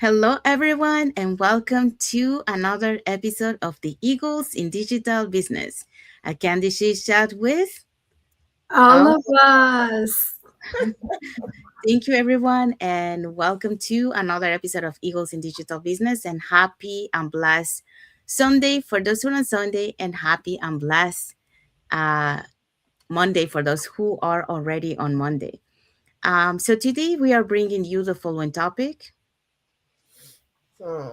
Hello, everyone, and welcome to another episode of the Eagles in Digital Business, a Candid chat with All all. of us. Thank you, everyone, and welcome to another episode of Eagles in Digital Business. And happy and blessed Sunday for those who are on Sunday, and happy and blessed uh, Monday for those who are already on Monday. So today we are bringing you the following topic. Hmm.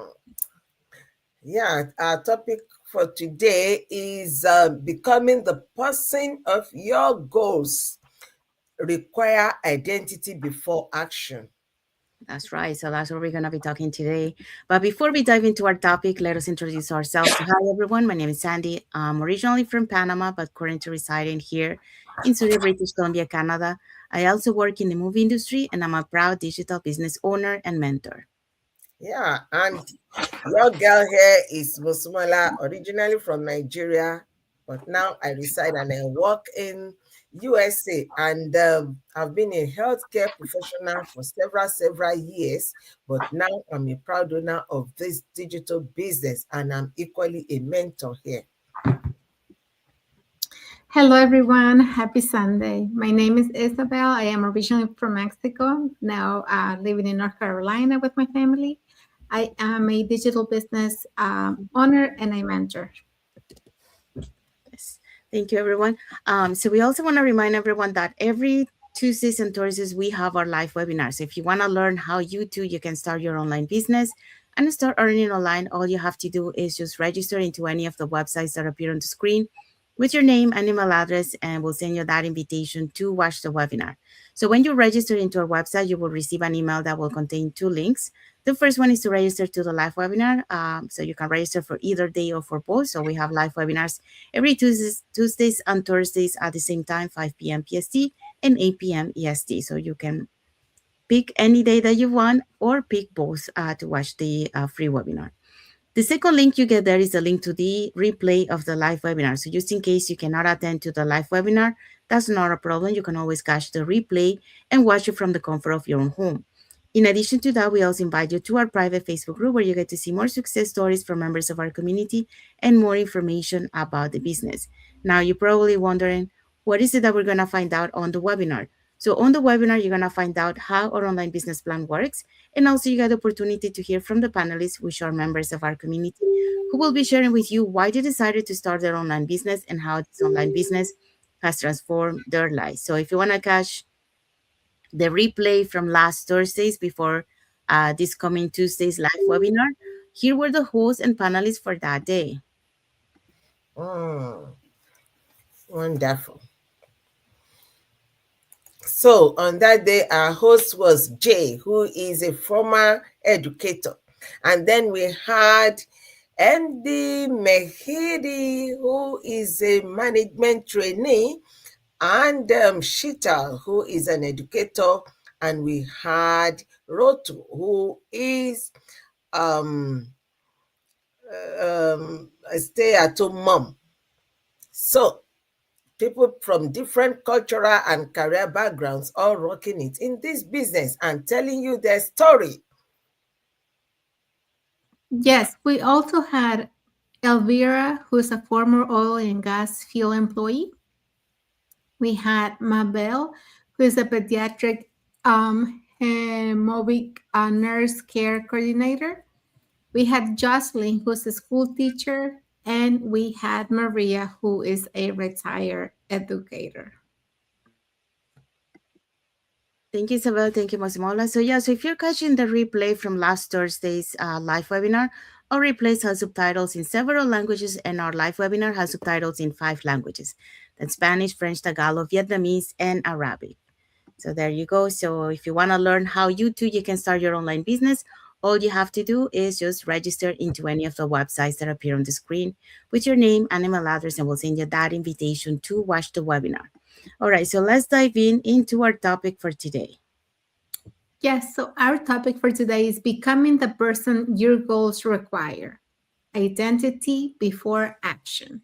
Yeah, our topic for today is becoming the person of your goals. Require identity before action. That's right. So that's what we're going to be talking today. But before we dive into our topic, let us introduce ourselves. So, hi, everyone. My name is Sandy. I'm originally from Panama, but currently residing here in Surrey, British Columbia, Canada. I also work in the movie industry, and I'm a proud digital business owner and mentor. Yeah, and your girl here is Mosumala, originally from Nigeria, but now I reside and I work in USA, and I've been a healthcare professional for several years, but now I'm a proud owner of this digital business, and I'm equally a mentor here. Hello, everyone. Happy Sunday. My name is Isabel. I am originally from Mexico, now living in North Carolina with my family. I am a digital business owner and a mentor. Yes. Thank you, everyone. So we also want to remind everyone that every Tuesdays and Thursdays we have our live webinars. So if you want to learn how you can start your online business and start earning online, all you have to do is just register into any of the websites that appear on the screen with your name and email address, and we'll send you that invitation to watch the webinar. So when you register into our website, you will receive an email that will contain two links. The first one is to register to the live webinar. So you can register for either day or for both. So we have live webinars every Tuesdays and Thursdays at the same time, 5 p.m. PST and 8 p.m. EST. So you can pick any day that you want or pick both to watch the free webinar. The second link you get there is a link to the replay of the live webinar. So just in case you cannot attend to the live webinar, that's not a problem. You can always catch the replay and watch it from the comfort of your own home. In addition to that, we also invite you to our private Facebook group where you get to see more success stories from members of our community and more information about the business. Now, you're probably wondering, what is it that we're going to find out on the webinar? So on the webinar, you're going to find out how our online business plan works. And also you get the opportunity to hear from the panelists, which are members of our community, who will be sharing with you why they decided to start their online business and how this online business has transformed their lives. So if you want to catch the replay from last Thursdays before this coming Tuesday's live webinar, here were the hosts and panelists for that day. Mm, wonderful. So on that day, our host was Jay, who is a former educator. And then we had MD Mehidi, who is a management trainee, and Shita, who is an educator. And we had Rotu, who is a stay-at-home mom. So people from different cultural and career backgrounds all rocking it in this business and telling you their story. Yes, we also had Elvira, who's a former oil and gas field employee. We had Mabel, who is a pediatric hemovic nurse care coordinator. We had Jocelyn, who's a school teacher, and we had Maria, who is a retired educator. Thank you, Isabel. Thank you, Masimola. So if you're catching the replay from last Thursday's live webinar, our replays have subtitles in several languages, and our live webinar has subtitles in 5 languages: that's Spanish, French, Tagalog, Vietnamese, and Arabic. So there you go. So if you want to learn how you can start your online business, all you have to do is just register into any of the websites that appear on the screen with your name and email address, and we'll send you that invitation to watch the webinar. All right, so let's dive into our topic for today. Yes, so our topic for today is becoming the person your goals require. Identity before action.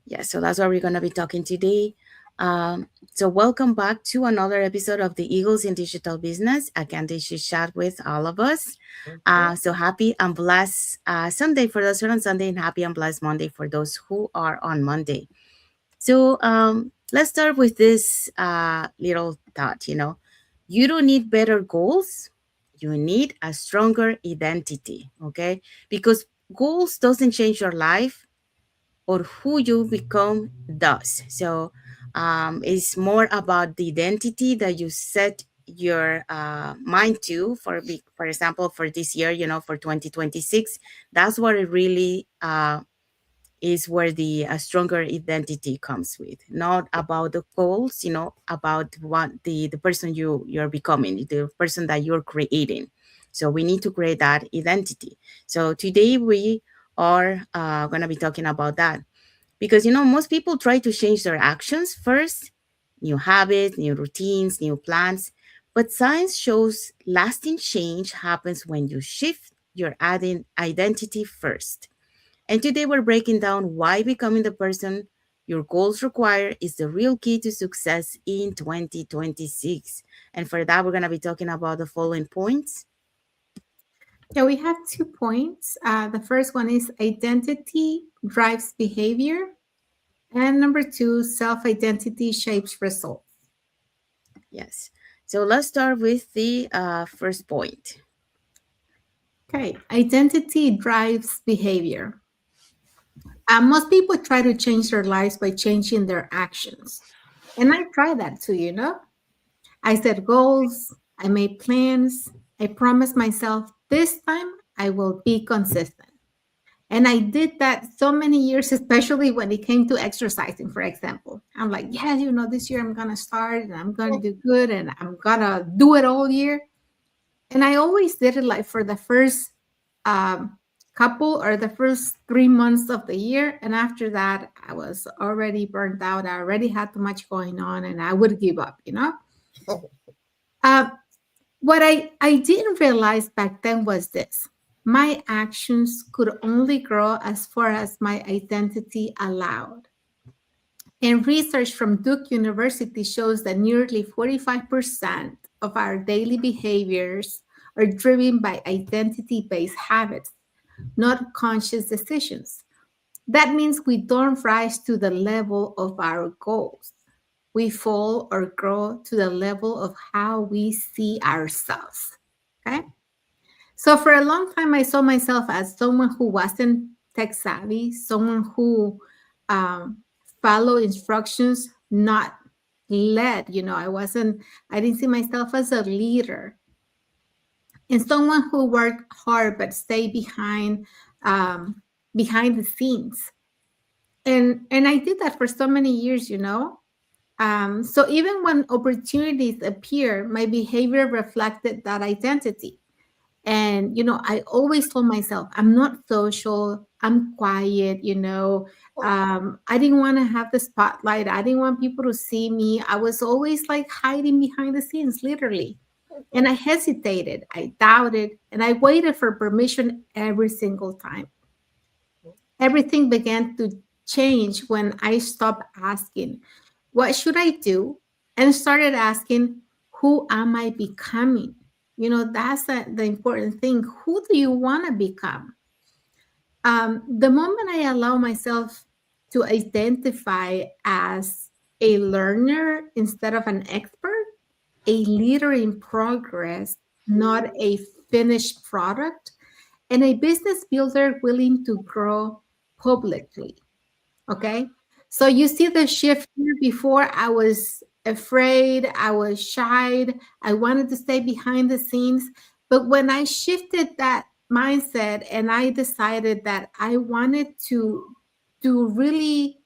Yeah, so that's what we're going to be talking today. So welcome back to another episode of the Eagles in Digital Business. Again, this is chat with all of us. Mhm. So happy and blessed Sunday for those who are on Sunday, and happy and blessed Monday for those who are on Monday. So let's start with this little thought. You don't need better goals. You need a stronger identity. Okay, because goals doesn't change your life, or who you become does. So it's more about the identity that you set your mind to. For example, for this year, for 2026, that's what it really is, where the stronger identity comes with, not about the goals, about what the person you're becoming, the person that you're creating. So we need to create that identity. So today we are going to be talking about that, because most people try to change their actions first: new habits, new routines, new plans. But science shows lasting change happens when you shift your identity first. And today we're breaking down why becoming the person your goals require is the real key to success in 2026. And for that, we're going to be talking about the following points. Yeah, we have 2 points. The first one is identity drives behavior, and number two, self identity shapes results. Yes. So let's start with the first point. Okay, identity drives behavior. Most people try to change their lives by changing their actions. And I tried that too. I set goals, I made plans, I promised myself this time I will be consistent. And I did that so many years, especially when it came to exercising, for example. I'm like, yeah, this year I'm going to start and I'm going to do good and I'm going to do it all year. And I always did it like for the first um, couple or the first 3 months of the year. And after that, I was already burnt out. I already had too much going on and I would give up. Uh, what I didn't realize back then was this: my actions could only grow as far as my identity allowed. And research from Duke University shows that nearly 45% of our daily behaviors are driven by identity based habits, not conscious decisions. That means we don't rise to the level of our goals. We fall or grow to the level of how we see ourselves. Okay. So for a long time, I saw myself as someone who wasn't tech savvy, someone who um, followed instructions, not led. I didn't see myself as a leader, and someone who worked hard but stayed um, behind the scenes. And I did that for so many years. So even when opportunities appear, my behavior reflected that identity. And I always told myself I'm not social, I'm quiet. I didn't want to have the spotlight, I didn't want people to see me. I was always like hiding behind the scenes, literally. And I hesitated, I doubted, and I waited for permission every single time. Everything began to change when I stopped asking, what should I do? And started asking, who am I becoming? That's the important thing. Who do you want to become? The moment I allow myself to identify as a learner instead of an expert, a leader in progress, not a finished product, and a business builder willing to grow publicly. Okay. So you see the shift here. Before, I was afraid, I was shy, I wanted to stay behind the scenes. But when I shifted that mindset and I decided that I wanted to really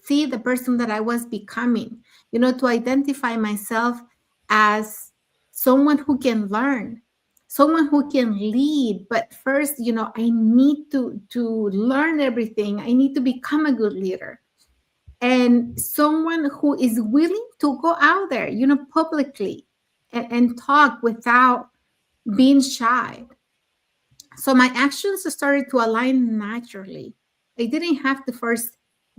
see the person that I was becoming, to identify myself as someone who can learn, someone who can lead. But first, I need to learn everything. I need to become a good leader, and someone who is willing to go out there, publicly, and talk without being shy. So my actions started to align naturally. I didn't have to force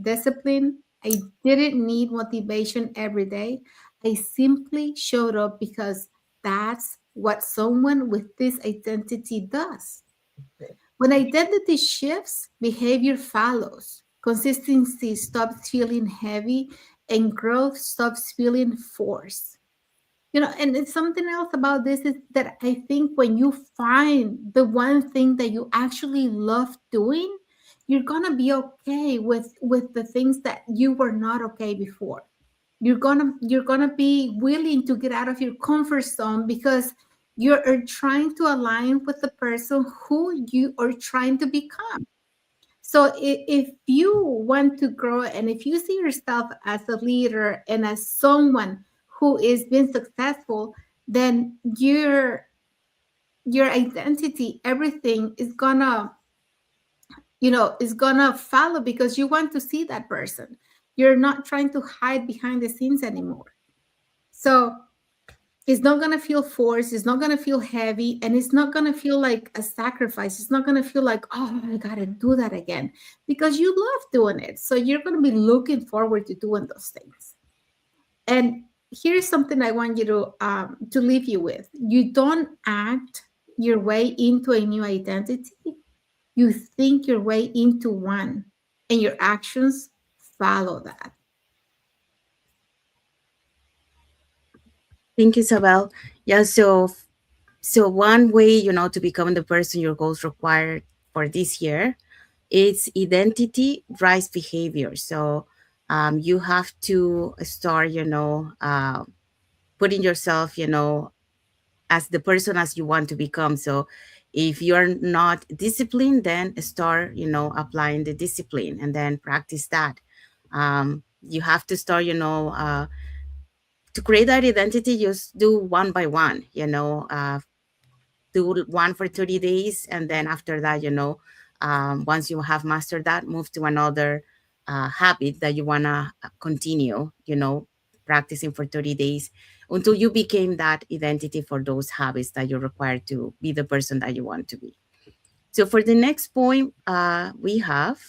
discipline, I didn't need motivation every day. I simply showed up because that's what someone with this identity does. When identity shifts, behavior follows. Consistency stops feeling heavy and growth stops feeling forced. And it's something else about this is that I think when you find the one thing that you actually love doing, you're gonna be okay with the things that you were not okay before. You're gonna be willing to get out of your comfort zone because you're trying to align with the person who you are trying to become. So if you want to grow and if you see yourself as a leader and as someone who is being successful, then your identity, everything is gonna follow because you want to see that person. You're not trying to hide behind the scenes anymore. So it's not going to feel forced, it's not going to feel heavy, and it's not going to feel like a sacrifice. It's not going to feel like, oh, I got to do that again, because you love doing it. So you're going to be looking forward to doing those things. And here's something I want you to leave you with. You don't act your way into a new identity. You think your way into one, and your actions follow that. Thank you, Isabel. Yeah, so one way, to become the person your goals require for this year, it's identity drives behavior. So you have to start, putting yourself, as the person as you want to become. So if you're not disciplined, then start, applying the discipline and then practice that. You have to start, to create that identity, just do one by one, do one for 30 days. And then after that, once you have mastered that, move to another habit that you want to continue, practicing for 30 days until you became that identity for those habits that you're required to be the person that you want to be. So for the next point, we have.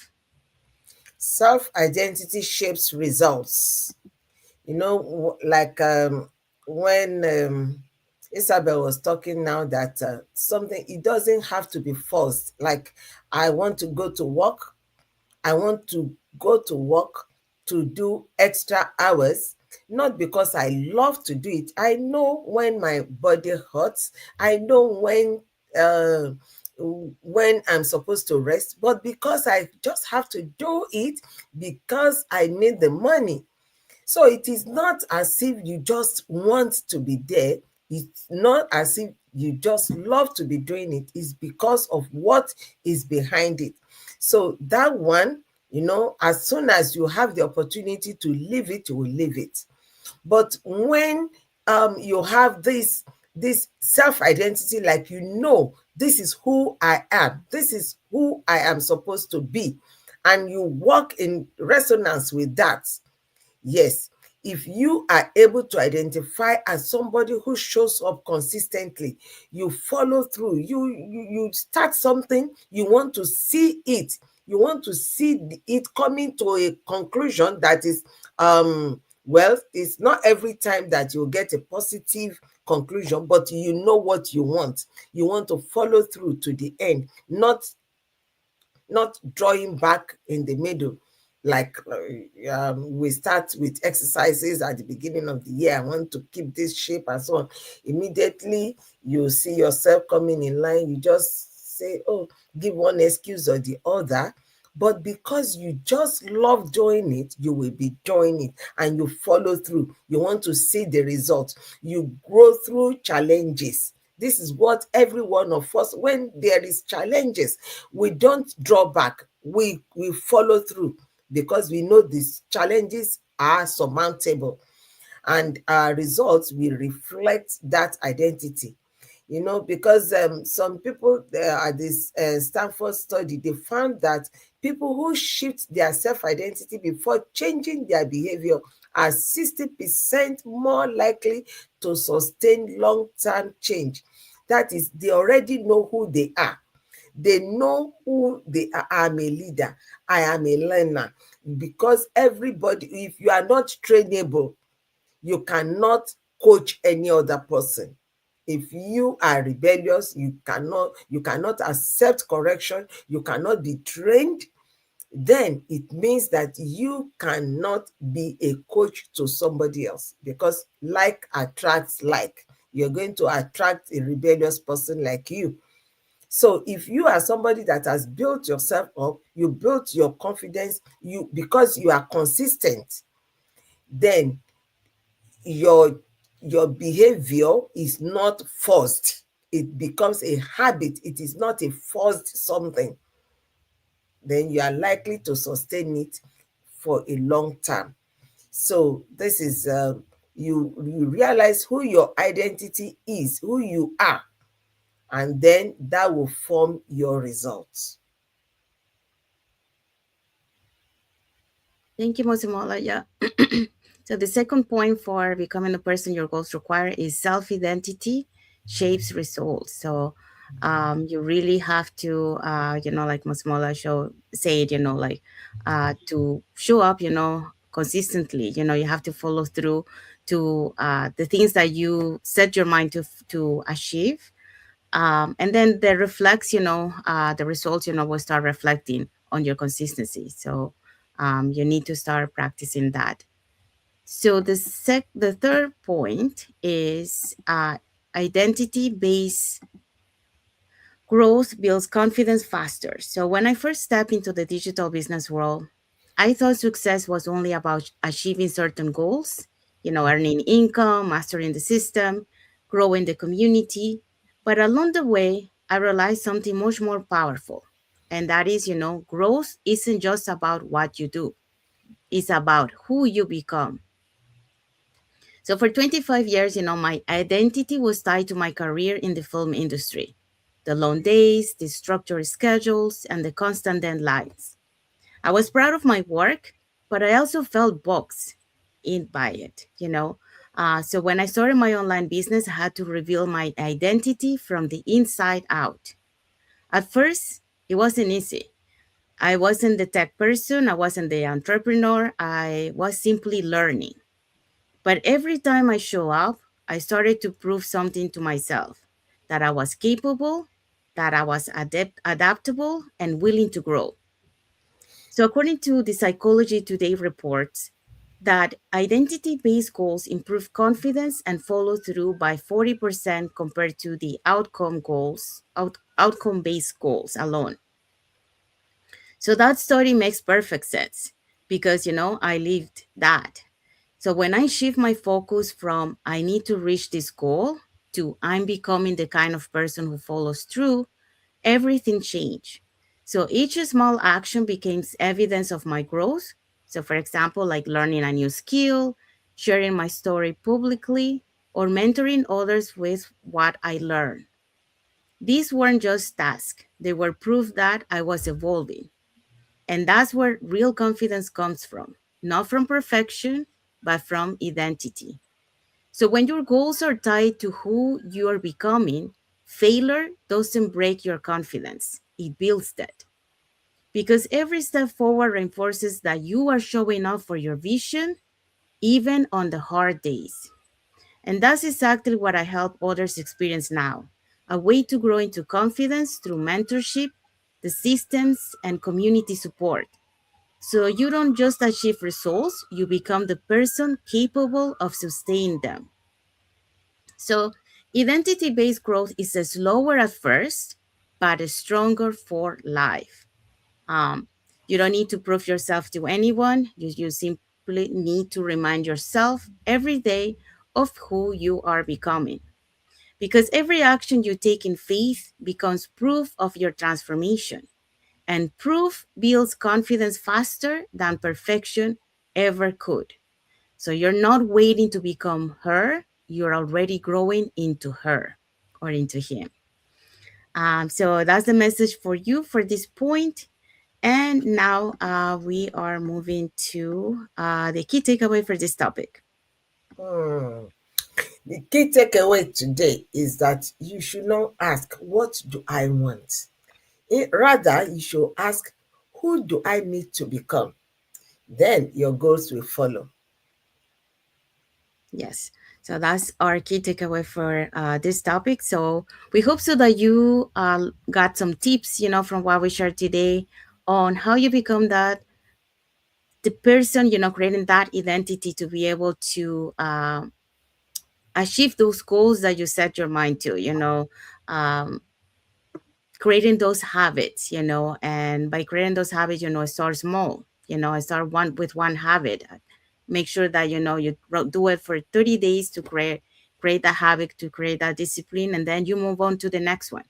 Self-identity shapes results. Like when Isabel was talking now that something, it doesn't have to be forced. Like, I want to go to work. I want to go to work to do extra hours, not because I love to do it. I know when my body hurts. I know when I'm supposed to rest, but because I just have to do it because I need the money. So it is not as if you just want to be there. It's not as if you just love to be doing it. It's because of what is behind it. So that one, as soon as you have the opportunity to leave it, you will leave it. But when you have this self-identity, like, this is who I am, this is who I am supposed to be, and you walk in resonance with that. Yes, if you are able to identify as somebody who shows up consistently, you follow through, you start something, you want to see it, you want to see it coming to a conclusion that is, well, it's not every time that you'll get a positive conclusion, but you know what you want. You want to follow through to the end, not drawing back in the middle. Like, we start with exercises at the beginning of the year. I want to keep this shape and so on. Immediately you see yourself coming in line, you just say, oh, give one excuse or the other. But because you just love doing it, you will be doing it and you follow through. You want to see the result. You grow through challenges. This is what every one of us, when there is challenges, we don't draw back. We follow through because we know these challenges are surmountable, and our results will reflect that identity. Because some people at this Stanford study, they found that people who shift their self-identity before changing their behavior are 60% more likely to sustain long-term change. That is, they already know who they are. They know who they are. I'm a leader. I am a learner. Because everybody, if you are not trainable, you cannot coach any other person. If you are rebellious, you cannot accept correction, you cannot be trained, then it means that you cannot be a coach to somebody else, because like attracts like. You're going to attract a rebellious person like you. So if you are somebody that has built yourself up, you built your confidence, because you are consistent, then your behavior is not forced. It becomes a habit. It is not a forced something. Then you are likely to sustain it for a long time. So this is you realize who your identity is, who you are, and then that will form your results. Thank you, Mosimola. Yeah. So the second point for becoming the person your goals require is self-identity shapes results. So you really have to, like Mosimola said, to show up, consistently. You have to follow through to the things that you set your mind to achieve. And then the reflects, the results, will start reflecting on your consistency. So you need to start practicing that. So the third point is identity based growth builds confidence faster. So when I first stepped into the digital business world, I thought success was only about achieving certain goals, earning income, mastering the system, growing the community. But along the way, I realized something much more powerful. And that is, growth isn't just about what you do, it's about who you become. So for 25 years, my identity was tied to my career in the film industry. The long days, the structured schedules, and the constant deadlines. I was proud of my work, but I also felt boxed in by it. So when I started my online business, I had to reveal my identity from the inside out. At first, it wasn't easy. I wasn't the tech person, I wasn't the entrepreneur, I was simply learning. But every time I show up, I started to prove something to myself, that I was capable, that I was adaptable, and willing to grow. So, according to the Psychology Today reports, that identity based goals improve confidence and follow through by 40% compared to the outcome based goals alone. So that story makes perfect sense because I lived that. So when I shift my focus from I need to reach this goal to I'm becoming the kind of person who follows through, everything changed. So each small action becomes evidence of my growth. So, for example, like learning a new skill, sharing my story publicly, or mentoring others with what I learned. These weren't just tasks, they were proof that I was evolving. And that's where real confidence comes from, not from perfection, but from identity. So when your goals are tied to who you are becoming, failure doesn't break your confidence, it builds that. Because every step forward reinforces that you are showing up for your vision, even on the hard days. And that's exactly what I help others experience now, a way to grow into confidence through mentorship, the systems, and community support. So you don't just achieve results, you become the person capable of sustaining them. So identity based growth is slower at first, but stronger for life. Um, you don't need to prove yourself to anyone, you simply need to remind yourself every day of who you are becoming. Because every action you take in faith becomes proof of your transformation. And proof builds confidence faster than perfection ever could. So you're not waiting to become her, you're already growing into her or into him. So that's the message for you for this point. And now we are moving to the key takeaway for this topic. Hmm. The key takeaway today is that you should not ask, what do I want? Rather, you should ask, who do I need to become? Then your goals will follow. Yes. So that's our key takeaway for this topic. So we hope so that you got some tips, from what we shared today on how you become the person, creating that identity to be able to achieve those goals that you set your mind to, um, creating those habits, and by creating those habits, start small, start one habit. Make sure that, you do it for 30 days to create that habit, to create that discipline, and then you move on to the next one.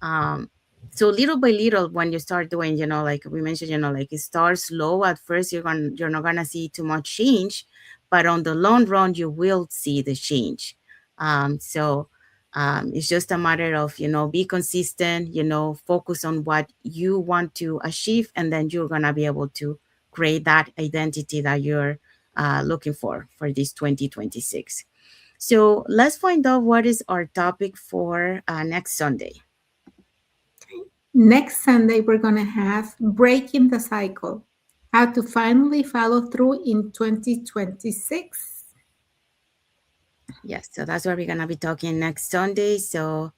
um so little by little, when you start doing, like we mentioned, like it starts slow at first. You're not gonna see too much change, but on the long run you will see the change. It's just a matter of, be consistent, focus on what you want to achieve, and then you're gonna be able to create that identity that you're looking for this 2026. So let's find out what is our topic for next Sunday. Next Sunday, we're going to have Breaking the Cycle, how to finally follow through in 2026. Yes, so that's what we're gonna be talking next Sunday. So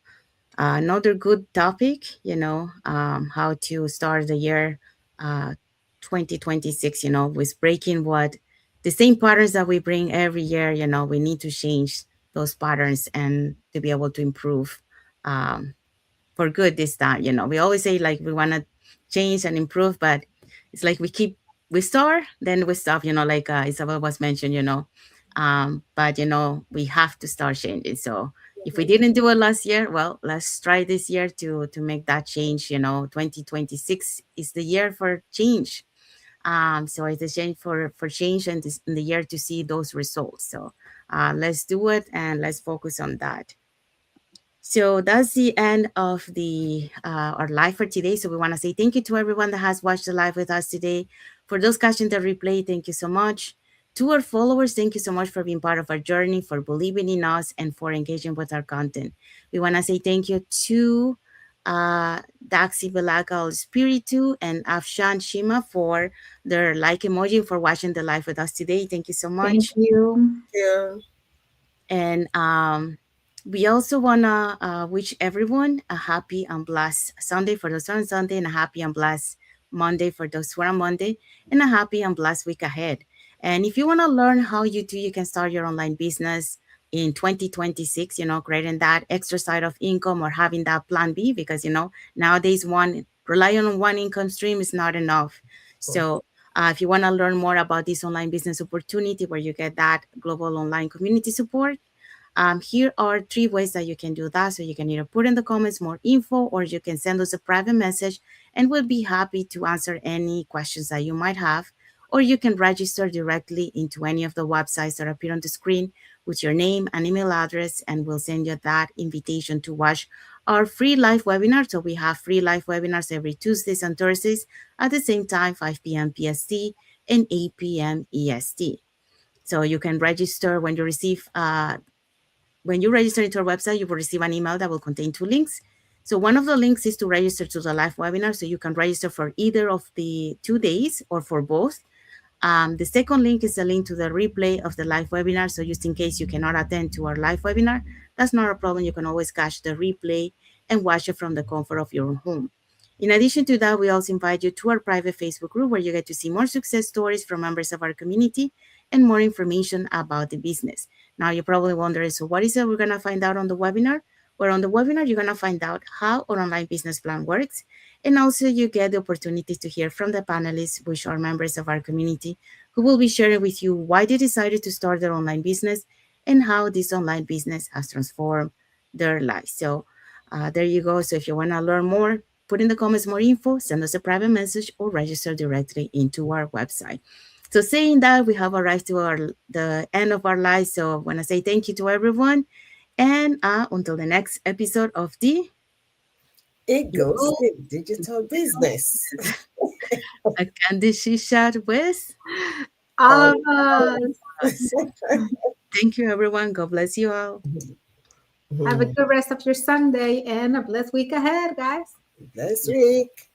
another good topic, how to start the year uh, 2026, with breaking what the same patterns that we bring every year. We need to change those patterns and to be able to improve um, for good this time. We always say like we want to change and improve, but it's like we start, then we stop. Like Isabel was mentioned. But we have to start changing. So if we didn't do it last year, well, let's try this year to make that change. 2026 is the year for change. So it's a change for change, and this in the year to see those results. So let's do it and let's focus on that. So that's the end of the our live for today. So we want to say thank you to everyone that has watched the live with us today. For those catching the replay, thank you so much. To our followers, thank you so much for being part of our journey, for believing in us, and for engaging with our content. We want to say thank you to uh, Daxi Belagal Spiritu and Afshan Shima for their like emoji, for watching the live with us today. Thank you so Thank much. you. Yeah. And we also want to wish everyone a happy and blessed Sunday for those who are on Sunday, and a happy and blessed Monday for those who are on Monday, and a happy and blessed week ahead. And if you want to learn how you can start your online business in 2026, creating that extra side of income or having that plan B, because, nowadays relying on one income stream is not enough. So if you want to learn more about this online business opportunity where you get that global online community support, here are three ways that you can do that. So you can either put in the comments more info, or you can send us a private message, and we'll be happy to answer any questions that you might have. Or you can register directly into any of the websites that appear on the screen with your name and email address, and we'll send you that invitation to watch our free live webinar. So we have free live webinars every Tuesdays and Thursdays at the same time, 5 p.m. PST and 8 p.m. EST. So you can register when you register into our website, you will receive an email that will contain two links. So one of the links is to register to the live webinar. So you can register for either of the 2 days or for both. The second link is a link to the replay of the live webinar. So just in case you cannot attend to our live webinar, that's not a problem. You can always catch the replay and watch it from the comfort of your own home. In addition to that, we also invite you to our private Facebook group where you get to see more success stories from members of our community and more information about the business. Now, you're probably wondering, so what is it we're going to find out on the webinar? Well, on the webinar, you're going to find out how our online business plan works. And also, you get the opportunity to hear from the panelists, which are members of our community, who will be sharing with you why they decided to start their online business and how this online business has transformed their lives. So, there you go. So, if you want to learn more, put in the comments more info, send us a private message, or register directly into our website. So saying that, we have arrived to the end of our life. So I want to say thank you to everyone. And until the next episode of the Eagles in digital business. A Candid Chat with. All All of us. us. Thank you, everyone. God bless you all. Have a good rest of your Sunday and a blessed week ahead, guys. Blessed week.